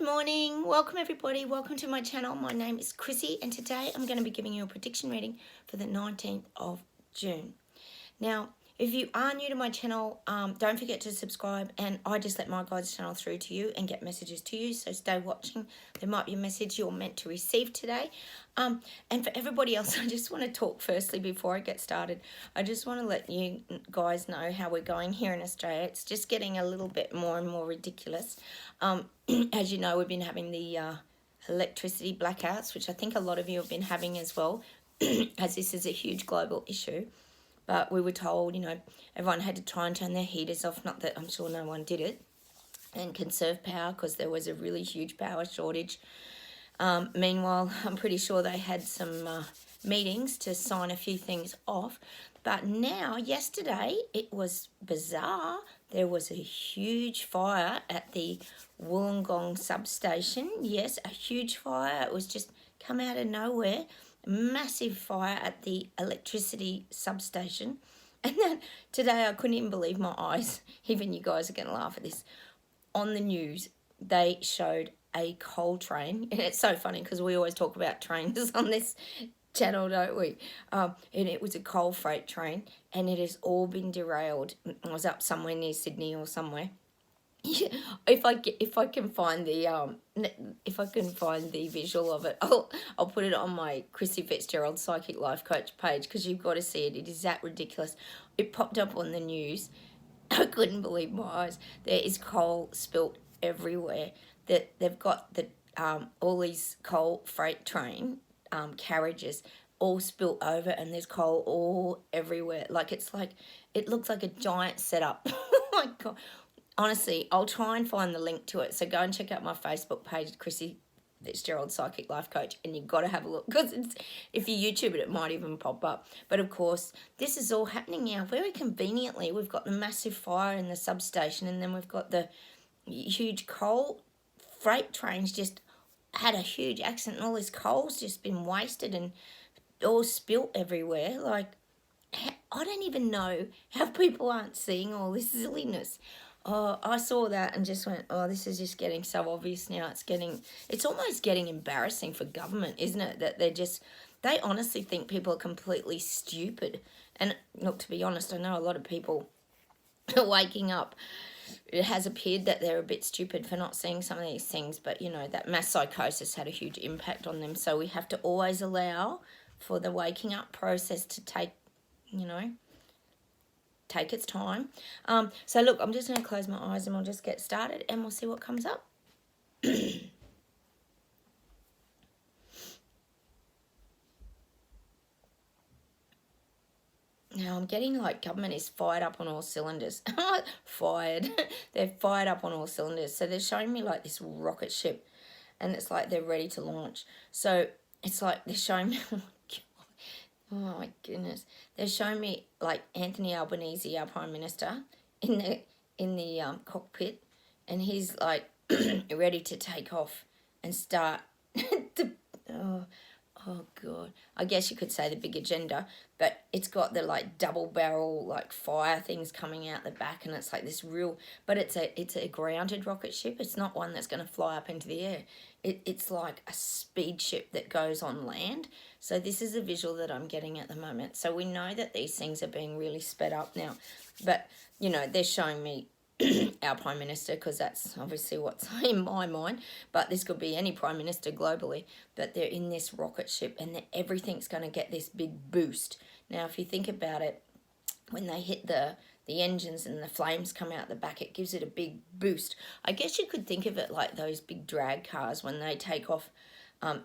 morning. Welcome everybody. Welcome to my channel. My name is Chrissy and today I'm going to be giving you a prediction reading for the 19th of June. Now, if you are new to my channel, don't forget to subscribe, and I just let my guides channel through to you and get messages to you, so stay watching. There might be a message you're meant to receive today. And for everybody else, I just want to talk firstly before I get started. I just want to let you guys know how we're going here in Australia. It's just getting a little bit more and more ridiculous. As you know, we've been having the electricity blackouts, which I think a lot of you have been having as well, as this is a huge global issue. But we were told, everyone had to try and turn their heaters off. Not that I'm sure no one did it. And conserve power because there was a really huge power shortage. Meanwhile, I'm pretty sure they had some meetings to sign a few things off. But now, yesterday, it was bizarre. There was a huge fire at the Wollongong substation. Yes, a huge fire. It was just come out of nowhere. Massive fire at the electricity substation. And then today I couldn't even believe my eyes. Even you guys are going to laugh at this. On the news, they showed a coal train. And it's so funny because we always talk about trains on this channel, don't we? And it was a coal freight train and it has all been derailed. I was up somewhere near Sydney or somewhere. Yeah, if I can find the visual of it, I'll put it on my Chrissy Fitzgerald Psychic Life Coach page because you've got to see it. It is that ridiculous. It popped up on the news. I couldn't believe my eyes. There is coal spilt everywhere. That they've got the all these coal freight train carriages all spilt over, and there's coal all everywhere. It looks like a giant setup. Oh my God. Honestly, I'll try and find the link to it. So go and check out my Facebook page, Chrissy Fitzgerald Psychic Life Coach, and you've got to have a look because if you YouTube it, it might even pop up. But of course, this is all happening now very conveniently. We've got the massive fire in the substation, and then we've got the huge coal freight trains just had a huge accident, and all this coal's just been wasted and all spilt everywhere. I don't even know how people aren't seeing all this silliness. Oh, I saw that and just went, oh, this is just getting so obvious now. It's almost getting embarrassing for government, isn't it? That they honestly think people are completely stupid. And look, to be honest, I know a lot of people are waking up. It has appeared that they're a bit stupid for not seeing some of these things, but that mass psychosis had a huge impact on them. So we have to always allow for the waking up process to take its time. So look, I'm just going to close my eyes and we'll just get started and we'll see what comes up. Now I'm getting like government is fired up on all cylinders. Fired. They're fired up on all cylinders. So they're showing me like this rocket ship and it's like they're ready to launch. So it's like they're showing me... Oh my goodness. They're showing me like Anthony Albanese, our Prime Minister, in the cockpit, and he's like ready to take off and start oh God. I guess you could say the big agenda, but it's got the like double barrel like fire things coming out the back, and it's like this real, but it's a grounded rocket ship. It's not one that's going to fly up into the air. It's like a speed ship that goes on land. So this is a visual that I'm getting at the moment. So we know that these things are being really sped up now, but they're showing me our Prime Minister, because that's obviously what's in my mind, but this could be any Prime Minister globally, but they're in this rocket ship and everything's going to get this big boost. Now, if you think about it, when they hit the engines and the flames come out the back, it gives it a big boost. I guess you could think of it like those big drag cars when they take off,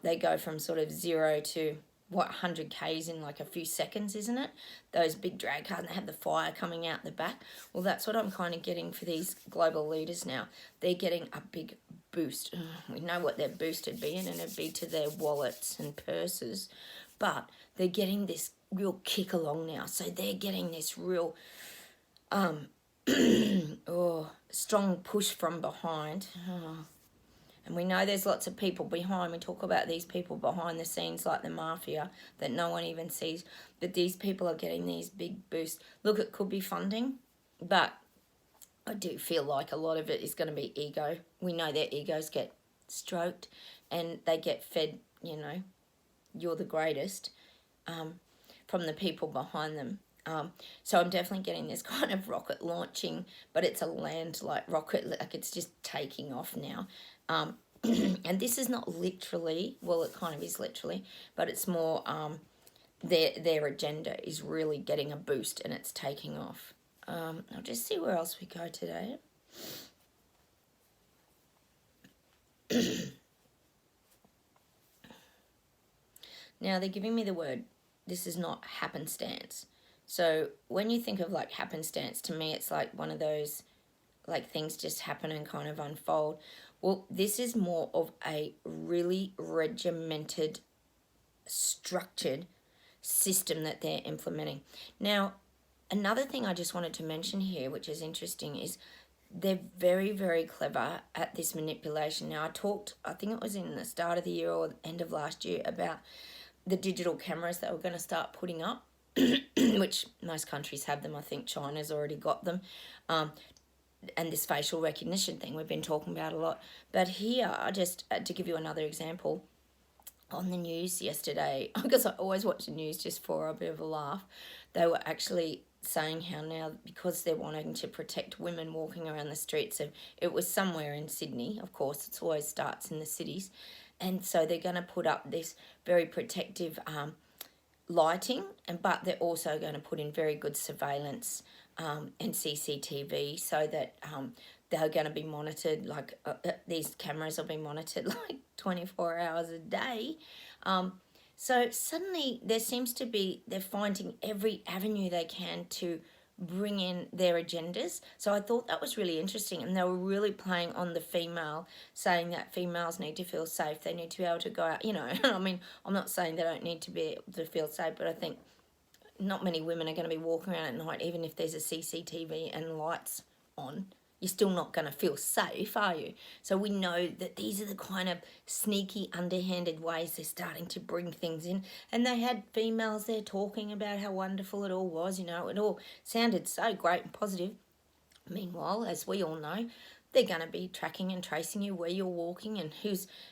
they go from sort of 0 to 100 k's in like a few seconds, isn't it? Those big drag cars, and they have the fire coming out the back. Well, that's what I'm kind of getting for these global leaders now. They're getting a big boost. We know what their boost would be, and it'd be to their wallets and purses, but they're getting this real kick along now. So they're getting this real strong push from behind. And we know there's lots of people behind. We talk about these people behind the scenes like the mafia that no one even sees. But these people are getting these big boosts. Look, it could be funding, but I do feel like a lot of it is going to be ego. We know their egos get stroked, and they get fed, you're the greatest, from the people behind them. So I'm definitely getting this kind of rocket launching, but it's a land-like rocket, like it's just taking off now. And this is not literally, well, it kind of is literally, but it's more their agenda is really getting a boost and it's taking off. I'll just see where else we go today. Now they're giving me the word, this is not happenstance. So when you think of like happenstance, to me it's like one of those, like things just happen and kind of unfold. Well, this is more of a really regimented, structured system that they're implementing. Now, another thing I just wanted to mention here, which is interesting, is they're very, very clever at this manipulation. Now, I think it was in the start of the year or end of last year, about the digital cameras that we're going to start putting up, which most countries have them. I think China's already got them. And this facial recognition thing we've been talking about a lot. But here, just to give you another example, on the news yesterday, because I always watch the news just for a bit of a laugh, they were actually saying how now, because they're wanting to protect women walking around the streets, of, it was somewhere in Sydney, of course, it always starts in the cities, and so they're going to put up this very protective lighting, but they're also going to put in very good surveillance and CCTV, so that they're going to be monitored, like these cameras will be monitored like 24 hours a day. So suddenly there seems to be, they're finding every avenue they can to bring in their agendas. So I thought that was really interesting, and they were really playing on the female, saying that females need to feel safe, they need to be able to go out, I mean, I'm not saying they don't need to be able to feel safe, but I think not many women are going to be walking around at night, even if there's a CCTV and lights on. You're still not going to feel safe, are you? So we know that these are the kind of sneaky, underhanded ways they're starting to bring things in. And they had females there talking about how wonderful it all was, it all sounded so great and positive. Meanwhile, as we all know, they're going to be tracking and tracing you where you're walking and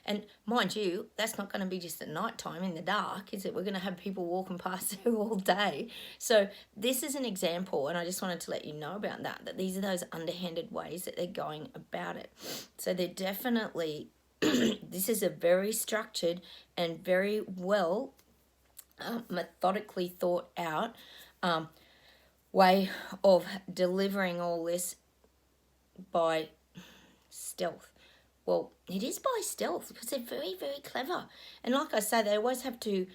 and mind you, that's not going to be just at night time in the dark, is it? We're going to have people walking past you all day. So this is an example, and I just wanted to let you know about that these are those underhanded ways that they're going about it. So they're definitely, this is a very structured and very well methodically thought out way of delivering all this by stealth. Well, it is by stealth because they're very, very clever. And like I say, they always have to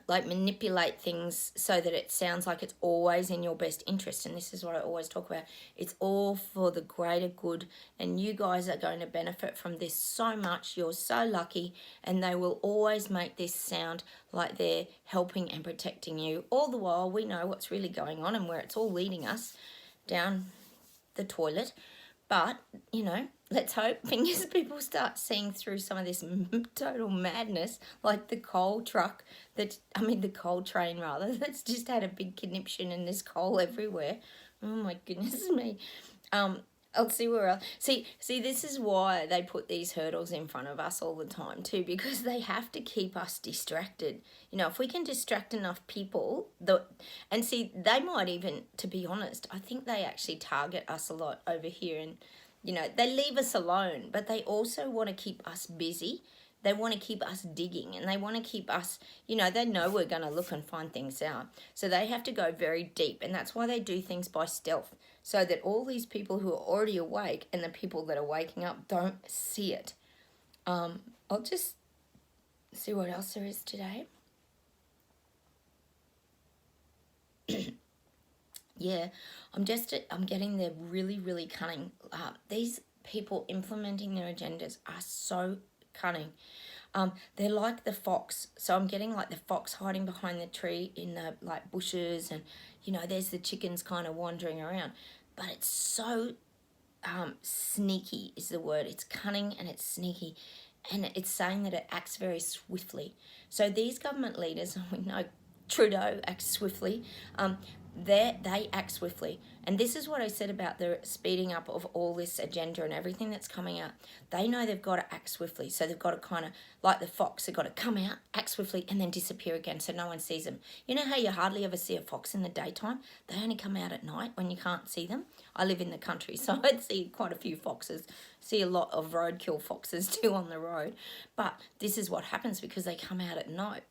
manipulate things so that it sounds like it's always in your best interest. And this is what I always talk about. It's all for the greater good, and you guys are going to benefit from this so much. You're so lucky, and they will always make this sound like they're helping and protecting you. All the while, we know what's really going on and where it's all leading us, down the toilet. But let's hope, fingers, people start seeing through some of this total madness, like the coal train that's just had a big conniption and there's coal everywhere. Oh my goodness me. I'll see where else. See, this is why they put these hurdles in front of us all the time too, because they have to keep us distracted. If we can distract enough people, and see, they might even, to be honest, I think they actually target us a lot over here, and they leave us alone, but they also want to keep us busy. They want to keep us digging, and they want to keep us, they know we're going to look and find things out. So they have to go very deep, and that's why they do things by stealth, so that all these people who are already awake and the people that are waking up don't see it. I'll just see what else there is today. Yeah, I'm getting the really, really cunning. These people implementing their agendas are so cunning. They're like the fox. So I'm getting like the fox hiding behind the tree in the bushes, and there's the chickens kind of wandering around. But it's so sneaky is the word. It's cunning and it's sneaky, and it's saying that it acts very swiftly. So these government leaders, we know Trudeau acts swiftly. they act swiftly. And this is what I said about the speeding up of all this agenda and everything that's coming out. They know they've got to act swiftly. So they've got to kind of, like the fox, they've got to come out, act swiftly, and then disappear again so no one sees them. You know how you hardly ever see a fox in the daytime? They only come out at night when you can't see them. I live in the country, so I'd see quite a few foxes. See a lot of roadkill foxes too on the road. But this is what happens because they come out at night.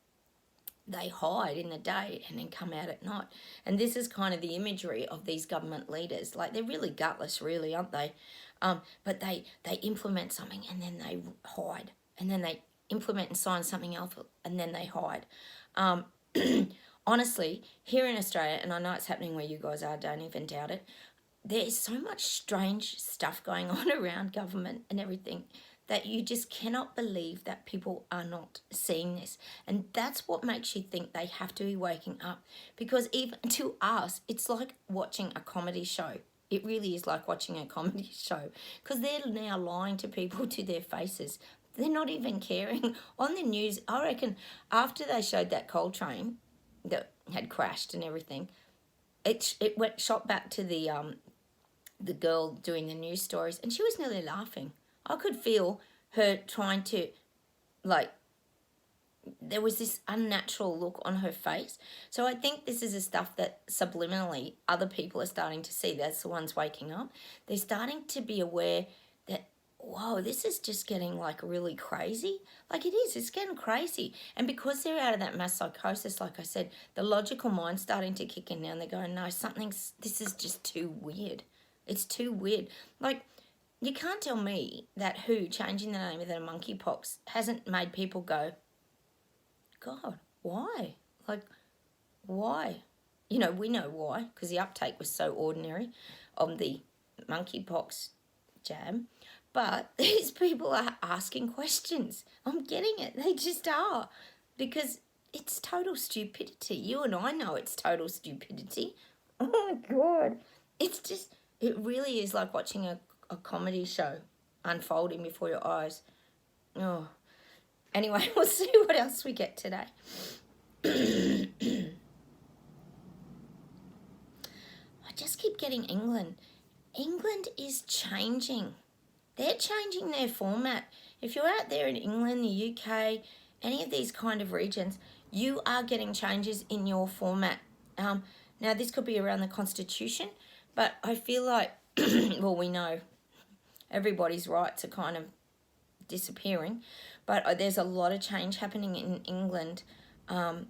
They hide in the day and then come out at night. And this is kind of the imagery of these government leaders. Like, they're really gutless, really, aren't they? But they implement something and then they hide. And then they implement and sign something else and then they hide. Honestly, here in Australia, and I know it's happening where you guys are, don't even doubt it, there is so much strange stuff going on around government and everything that you just cannot believe that people are not seeing this. And that's what makes you think they have to be waking up. Because even to us, it's like watching a comedy show. It really is like watching a comedy show. Because they're now lying to people to their faces. They're not even caring. On the news, I reckon, after they showed that coal train that had crashed and everything, it went shot back to the girl doing the news stories, and she was nearly laughing. I could feel her trying to, like, there was this unnatural look on her face. So I think this is the stuff that subliminally other people are starting to see. That's the ones waking up. They're starting to be aware that, whoa, this is just getting, like, really crazy. Like, it is. It's getting crazy. And because they're out of that mass psychosis, like I said, the logical mind's starting to kick in now, and they're going, no, this is just too weird. It's too weird. Like, you can't tell me that WHO changing the name of the monkeypox hasn't made people go, God, why? Like, why? You know, we know why, because the uptake was so ordinary on the monkeypox jab. But these people are asking questions. I'm getting it. They just are. Because it's total stupidity. You and I know it's total stupidity. Oh, my God. It's just, it really is like watching a comedy show unfolding before your eyes. Oh. Anyway, we'll see what else we get today. I just keep getting England. England is changing. They're changing their format. If you're out there in England, the UK, any of these kind of regions, you are getting changes in your format. Now, this could be around the Constitution, but I feel like, well, we know everybody's rights are kind of disappearing, but there's a lot of change happening in England. I'll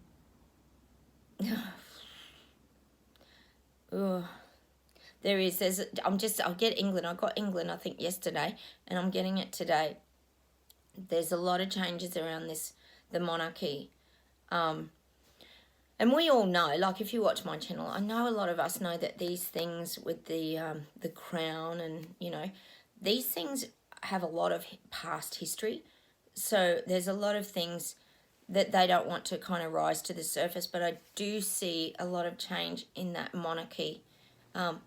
get England. I got England, I think, yesterday, and I'm getting it today. There's a lot of changes around the monarchy. And we all know, like, if you watch my channel, I know a lot of us know that these things with the crown and, you know, these things have a lot of past history. So there's a lot of things that they don't want to kind of rise to the surface, but I do see a lot of change in that monarchy. I'll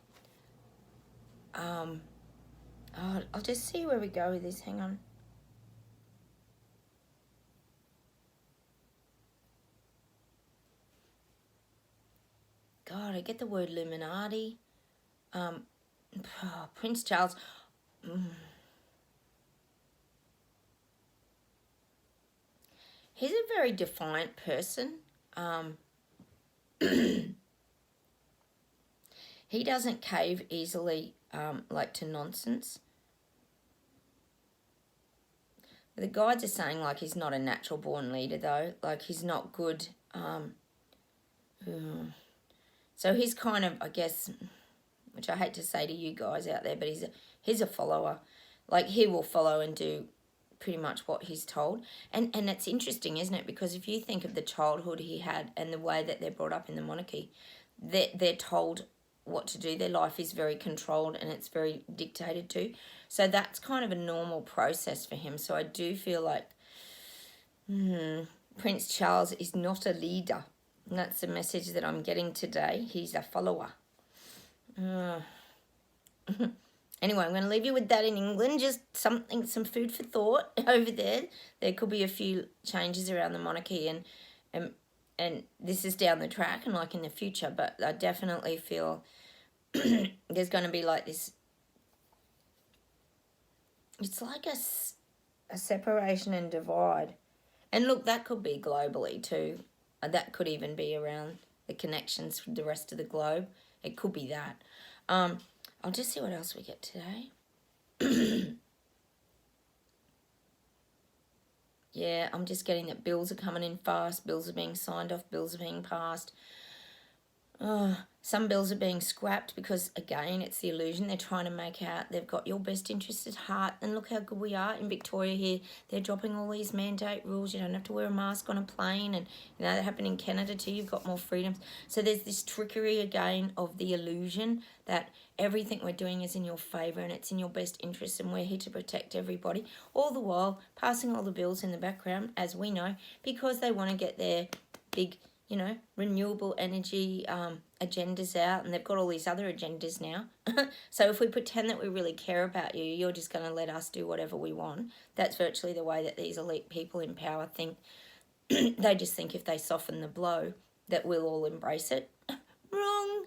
just see where we go with this. Hang on. God, I get the word Illuminati. Prince Charles. He's a very defiant person. He doesn't cave easily, like, to nonsense. The guides are saying, like, he's not a natural born leader, though. Like, he's not good. So he's kind of, I guess, which I hate to say to you guys out there, but he's a follower. Like, he will follow and do pretty much what he's told. And it's interesting, isn't it? Because if you think of the childhood he had and the way that they're brought up in the monarchy, they're told what to do. Their life is very controlled and it's very dictated to. So that's kind of a normal process for him. So I do feel like Prince Charles is not a leader. And that's the message that I'm getting today. He's a follower. Anyway, I'm going to leave you with that in England. Just some food for thought over there. There could be a few changes around the monarchy, and and this is down the track and like in the future, but I definitely feel there's going to be like this, it's like a separation and divide. And look, that could be globally too. That could even be around the connections with the rest of the globe. It could be that. I'll just see what else we get today. Yeah, I'm just getting that bills are coming in fast. Bills are being signed off. Bills are being passed. Some bills are being scrapped because, again, it's the illusion. They're trying to make out they've got your best interest at heart. And look how good we are in Victoria here. They're dropping all these mandate rules. You don't have to wear a mask on a plane. And, you know, they happen in Canada too. You've got more freedoms. So there's this trickery, again, of the illusion that everything we're doing is in your favour and it's in your best interest and we're here to protect everybody. All the while passing all the bills in the background, as we know, because they want to get their big, you know, renewable energy agendas out, and they've got all these other agendas now. So if we pretend that we really care about you, you're just going to let us do whatever we want. That's virtually the way that these elite people in power think. They just think if they soften the blow that we'll all embrace it. Wrong.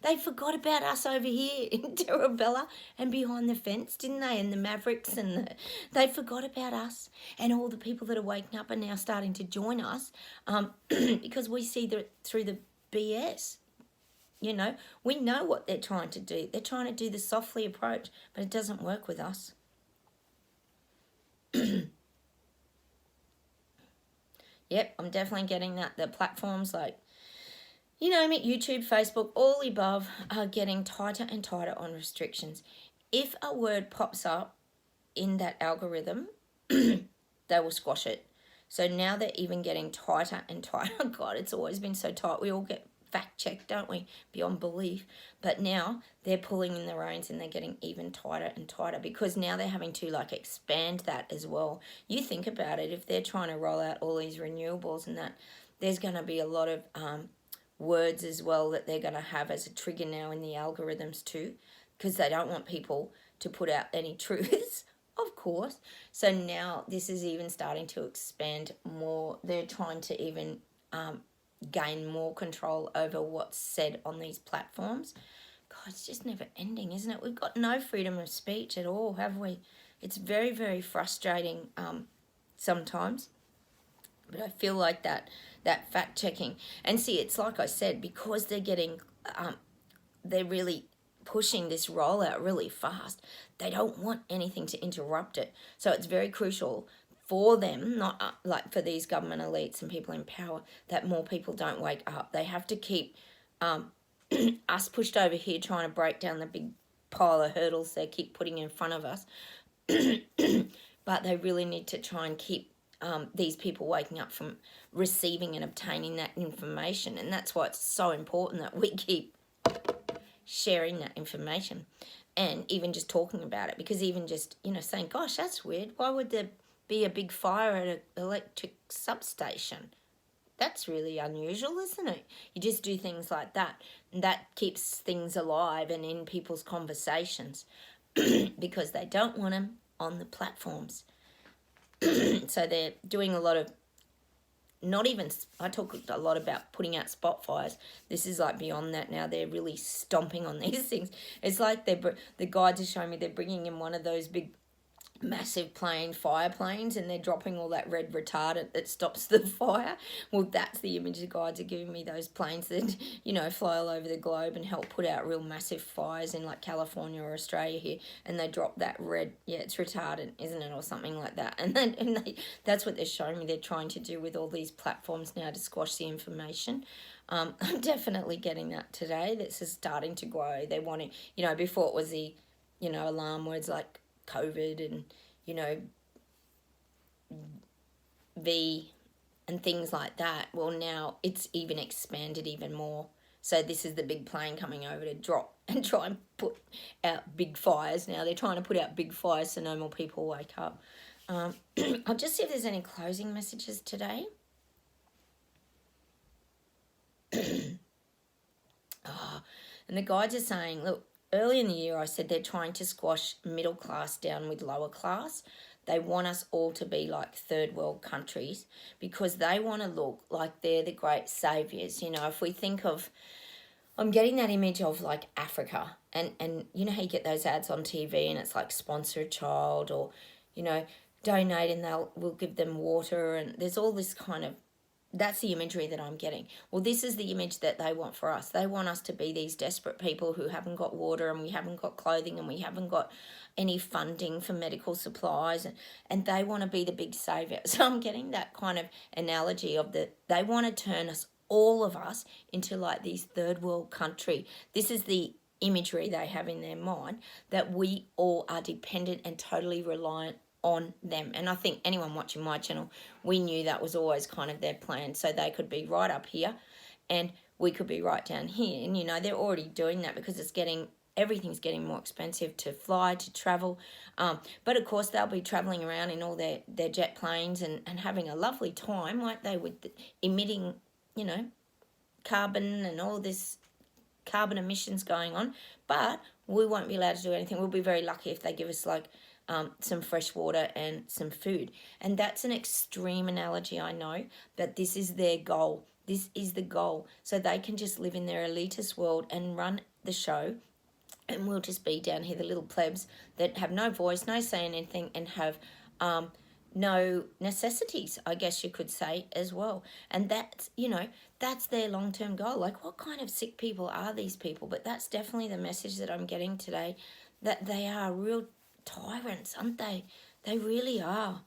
They forgot about us over here in Terabella and behind the fence, didn't they? And the Mavericks, and they forgot about us. And all the people that are waking up are now starting to join us because we see through the BS. You know, we know what they're trying to do. They're trying to do the softly approach, but it doesn't work with us. Yep, I'm definitely getting that. The platforms like, you know, YouTube, Facebook, all the above are getting tighter and tighter on restrictions. If a word pops up in that algorithm, they will squash it. So now they're even getting tighter and tighter. God, it's always been so tight. We all get fact-checked, don't we? Beyond belief. But now they're pulling in the reins and they're getting even tighter and tighter because now they're having to like expand that as well. You think about it, if they're trying to roll out all these renewables and that, there's going to be a lot of words as well that they're going to have as a trigger now in the algorithms too, because they don't want people to put out any truths, of course. So now this is even starting to expand more. They're trying to even gain more control over what's said on these platforms. God, it's just never ending, isn't it? We've got no freedom of speech at all, have we? It's very, very frustrating sometimes. But I feel like that fact checking, and see, it's like I said, because they're getting, they're really pushing this rollout really fast. They don't want anything to interrupt it. So it's very crucial for them, not like for these government elites and people in power, that more people don't wake up. They have to keep us pushed over here trying to break down the big pile of hurdles they keep putting in front of us. But they really need to try and keep these people waking up from receiving and obtaining that information. And that's why it's so important that we keep sharing that information and even just talking about it. Because even just, you know, saying, gosh, that's weird. Why would there be a big fire at an electric substation? That's really unusual, isn't it? You just do things like that. And that keeps things alive and in people's conversations because they don't want them on the platforms. So they're doing a lot of, not even, I talk a lot about putting out spot fires. This is like beyond that now. They're really stomping on these things. It's like the guides are showing me they're bringing in one of those big massive fire planes, and they're dropping all that red retardant that stops the fire. Well, that's the image the guides are giving me, those planes that, you know, fly all over the globe and help put out real massive fires in like California or Australia here, and they drop that red, yeah, it's retardant, isn't it, or something like that. And that's what they're showing me they're trying to do with all these platforms now to squash the information. I'm definitely getting that today. This is starting to grow. They want to, you know, before it was the, you know, alarm words like COVID and, you know, V and things like that. Well, now it's even expanded even more. So this is the big plane coming over to drop and try and put out big fires. Now they're trying to put out big fires so no more people wake up. I'll just see if there's any closing messages today. And the guides are saying, look, early in the year I said they're trying to squash middle class down with lower class. They want us all to be like third world countries because they want to look like they're the great saviours. You know, if we think of, I'm getting that image of like Africa, and you know how you get those ads on TV and it's like sponsor a child, or, you know, donate and we'll give them water, and there's all this kind of, that's the imagery that I'm getting. Well, this is the image that they want for us. They want us to be these desperate people who haven't got water, and we haven't got clothing, and we haven't got any funding for medical supplies, and they want to be the big saviour. So I'm getting that kind of analogy of they want to turn us, all of us, into like these third world country. This is the imagery they have in their mind, that we all are dependent and totally reliant on them. And I think anyone watching my channel, we knew that was always kind of their plan, so they could be right up here and we could be right down here. And, you know, they're already doing that because everything's getting more expensive to fly, to travel. But of course they'll be traveling around in all their jet planes and having a lovely time, won't they, with emitting, you know, carbon and all this carbon emissions going on. But we won't be allowed to do anything. We'll be very lucky if they give us like some fresh water and some food. And that's an extreme analogy, I know, but this is their goal. This is the goal. So they can just live in their elitist world and run the show, and we'll just be down here, the little plebs that have no voice, no say in anything, and have no necessities, I guess you could say, as well. And that's, you know, that's their long-term goal. Like, what kind of sick people are these people? But that's definitely the message that I'm getting today, that they are real tyrants, aren't they? They really are.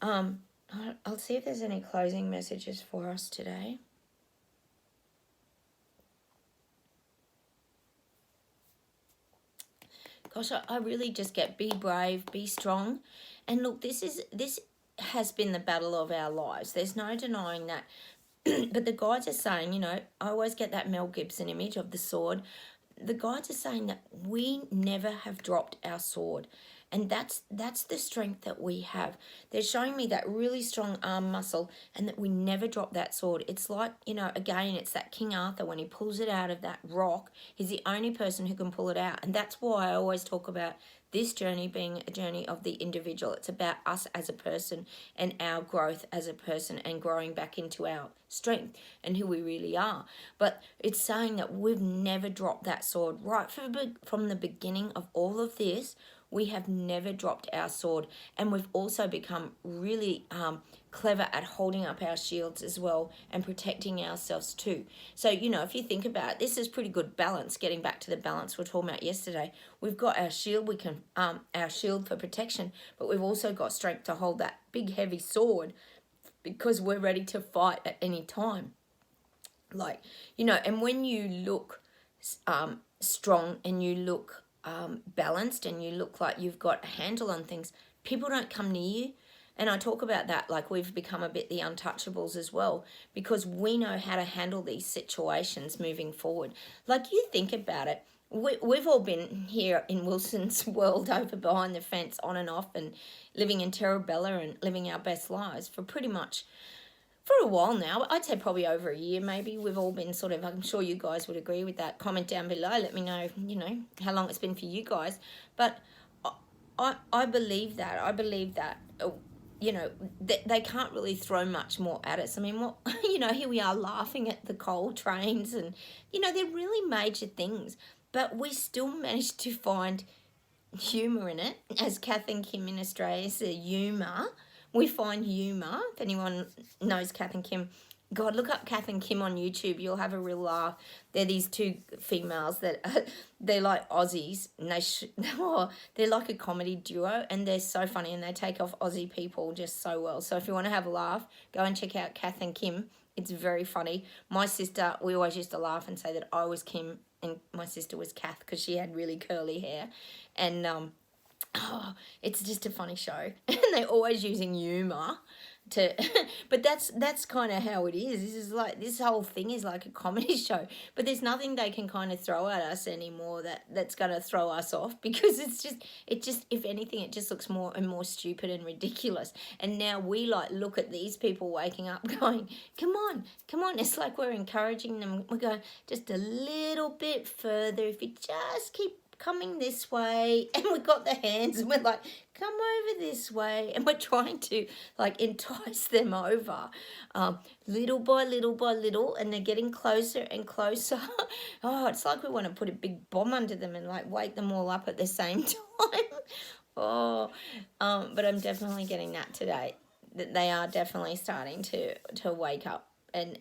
I'll see if there's any closing messages for us today. Gosh, I really just get, be brave, be strong. And look, this has been the battle of our lives. There's no denying that. But the guides are saying, you know, I always get that Mel Gibson image of the sword. The guides are saying that we never have dropped our sword. And that's the strength that we have. They're showing me that really strong arm muscle, and that we never drop that sword. It's like, you know, again, it's that King Arthur, when he pulls it out of that rock, he's the only person who can pull it out. And that's why I always talk about this journey being a journey of the individual. It's about us as a person and our growth as a person, and growing back into our strength and who we really are. But it's saying that we've never dropped that sword. Right from the beginning of all of this, we have never dropped our sword. And we've also become really clever at holding up our shields as well, and protecting ourselves too. So, you know, if you think about it, this is pretty good balance, getting back to the balance we were talking about yesterday. We've got our shield, our shield for protection, but we've also got strength to hold that big heavy sword, because we're ready to fight at any time. Like, you know, and when you look strong, and you look balanced, and you look like you've got a handle on things, people don't come near you. And I talk about that, like we've become a bit the untouchables as well, because we know how to handle these situations moving forward. Like, you think about it, we've all been here in Wilson's world, over behind the fence, on and off, and living in Terrabella and living our best lives for pretty much, for a while now. I'd say probably over a year maybe. We've all been sort of, I'm sure you guys would agree with that. Comment down below, let me know, you know, how long it's been for you guys. But I believe that. I believe that, you know, they can't really throw much more at us. I mean, what, you know, here we are laughing at the coal trains, and, you know, they're really major things, but we still managed to find humour in it. As Kath and Kim in Australia say, humour. We find humour. If anyone knows Kath and Kim, God, look up Kath and Kim on YouTube. You'll have a real laugh. They're these two females that they're like Aussies, and they're like a comedy duo, and they're so funny, and they take off Aussie people just so well. So if you want to have a laugh, go and check out Kath and Kim. It's very funny. My sister, we always used to laugh and say that I was Kim and my sister was Kath, because she had really curly hair. And it's just a funny show. And they're always using humour to but that's kind of how it is. This is like, this whole thing is like a comedy show, but there's nothing they can kind of throw at us anymore that's going to throw us off, because it just if anything, it just looks more and more stupid and ridiculous. And now we like look at these people waking up going, come on. It's like we're encouraging them. We're going just a little bit further. If you just keep coming this way, and we've got the hands, and we're like, come over this way, and we're trying to like entice them over, little by little by little, and they're getting closer and closer. Oh, it's like we want to put a big bomb under them and like wake them all up at the same time. Oh, but I'm definitely getting that today, that they are definitely starting to wake up. And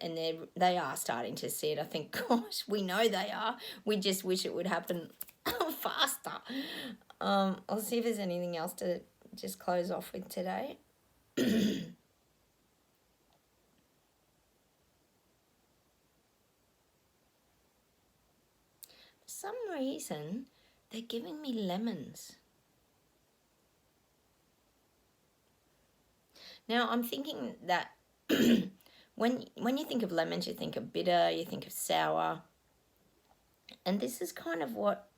they are starting to see it. I think, gosh, we know they are. We just wish it would happen faster. I'll see if there's anything else to just close off with today. For some reason, they're giving me lemons. Now, I'm thinking that when you think of lemons, you think of bitter, you think of sour. And this is kind of what...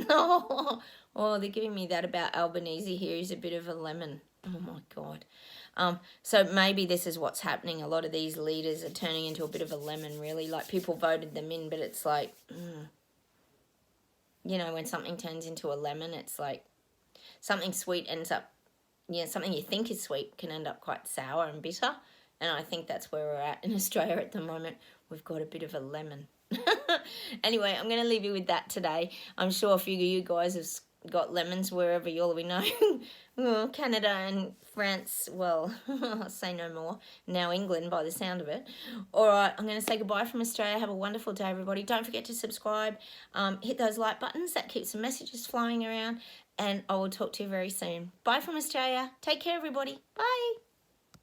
Oh, they're giving me that about Albanese here. He's a bit of a lemon. Oh, my God. So maybe this is what's happening. A lot of these leaders are turning into a bit of a lemon, really. Like, people voted them in, but it's like... You know, when something turns into a lemon, it's like something sweet ends up... Yeah, something you think is sweet can end up quite sour and bitter. And I think that's where we're at in Australia at the moment. We've got a bit of a lemon. Anyway, I'm going to leave you with that today. I'm sure a few of you guys have got lemons wherever you all we know. Well, Canada and France, well, I'll say no more. Now England by the sound of it. All right, I'm going to say goodbye from Australia. Have a wonderful day, everybody. Don't forget to subscribe. Hit those like buttons. That keeps the messages flowing around. And I will talk to you very soon. Bye from Australia. Take care, everybody. Bye.